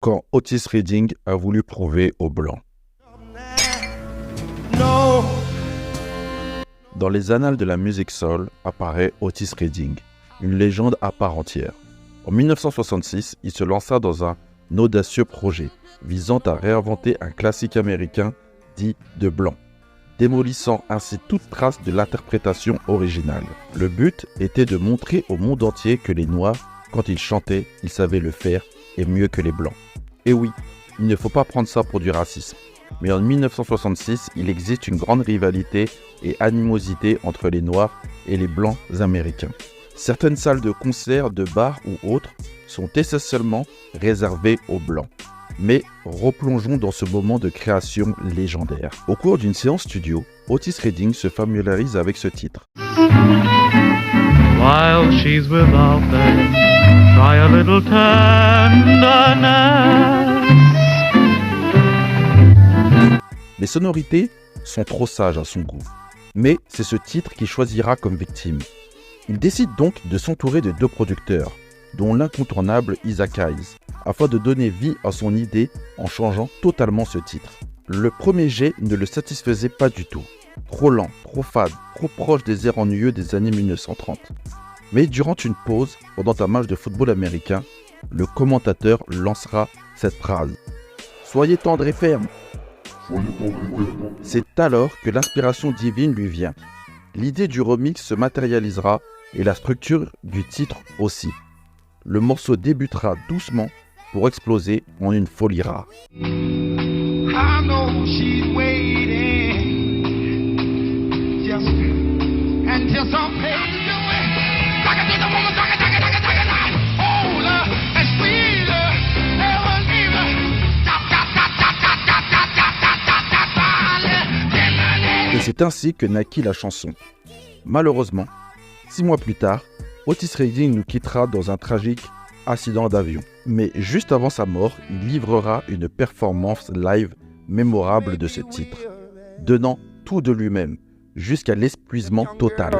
quand Otis Redding a voulu prouver aux Blancs. Dans les annales de la musique soul apparaît Otis Redding, une légende à part entière. En 1966, il se lança dans un audacieux projet visant à réinventer un classique américain dit de blanc, démolissant ainsi toute trace de l'interprétation originale. Le but était de montrer au monde entier que les Noirs, quand ils chantaient, ils savaient le faire et mieux que les Blancs. Et oui, il ne faut pas prendre ça pour du racisme. Mais en 1966, il existe une grande rivalité et animosité entre les Noirs et les Blancs américains. Certaines salles de concert, de bars ou autres sont essentiellement réservées aux Blancs. Mais replongeons dans ce moment de création légendaire. Au cours d'une séance studio, Otis Redding se familiarise avec ce titre. While she's without there, try a little tenderness. Les sonorités sont trop sages à son goût, mais c'est ce titre qu'il choisira comme victime. Il décide donc de s'entourer de deux producteurs, dont l'incontournable Isaac Hayes, afin de donner vie à son idée en changeant totalement ce titre. Le premier jet ne le satisfaisait pas du tout. Trop lent, trop fade, trop proche des airs ennuyeux des années 1930. Mais durant une pause, pendant un match de football américain, le commentateur lancera cette phrase. « Soyez tendre et ferme !» C'est alors que l'inspiration divine lui vient. L'idée du remix se matérialisera et la structure du titre aussi. Le morceau débutera doucement pour exploser en une folie rare. Et c'est ainsi que naquit la chanson. Malheureusement, 6 mois plus tard, Otis Redding nous quittera dans un tragique accident d'avion. Mais juste avant sa mort, il livrera une performance live mémorable de ce titre, donnant tout de lui-même, jusqu'à l'épuisement total.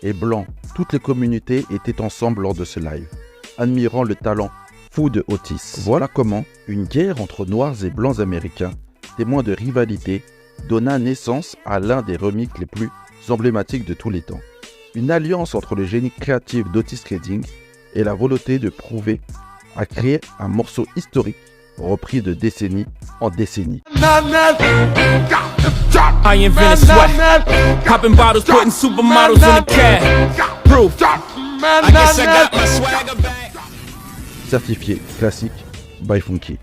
Et Blanc, toutes les communautés étaient ensemble lors de ce live, admirant le talent fou de Otis. Voilà comment une guerre entre Noirs et Blancs américains, témoin de rivalité, donna naissance à l'un des remixes les plus emblématiques de tous les temps. Une alliance entre le génie créatif d'Otis Redding et la volonté de prouver à créer un morceau historique repris de décennie en décennie. I invented sweat, popping bottles, putting supermodels in a cab. Proof. I guess I got my swagger back. Certifié classique by Funky.